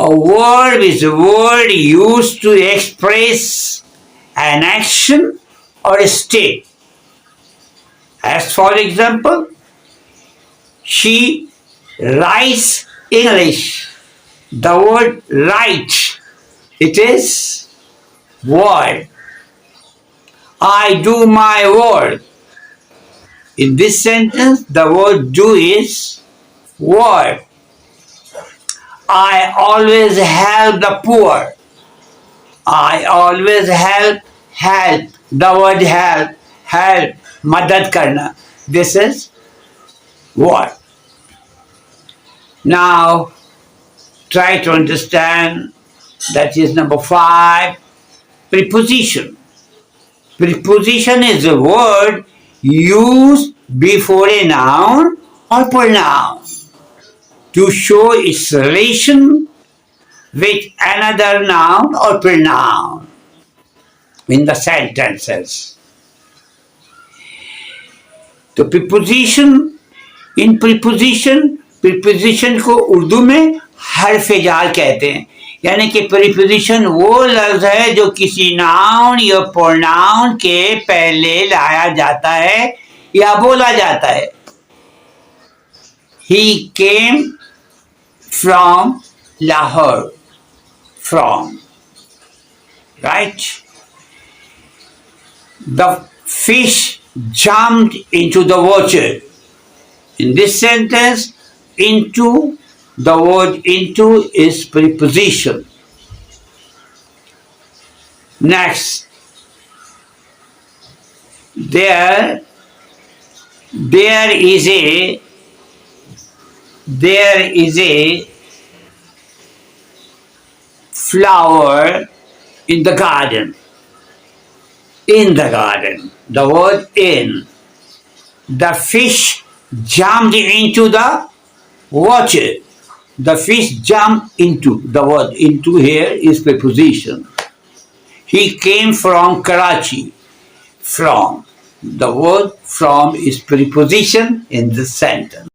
A verb is a word used to express an action or a state. As for example, she writes English. The word write, it is word. I do my work. In this sentence, the word do is word. I always help the poor. I always help. The word help, madad karna. This is word. Now, try to understand, that is number 5, preposition. Preposition is a word used before a noun or pronoun to show its relation with another noun or pronoun in the sentences. तो preposition को उर्दू में हर्फ जाल कहते हैं, यानी कि preposition वो लफ्ज है जो किसी नाउन या प्रोनाउन के पहले लाया जाता है या बोला जाता है. He came from Lahore. From, right? The fish jumped into the water. In this sentence, into, the word into is preposition. Next, there is a flower in the garden. In the garden, the word in. The fish jumped into the water. The fish jumped into, the word into here is preposition. He came from Karachi. From, the word from is preposition in this sentence.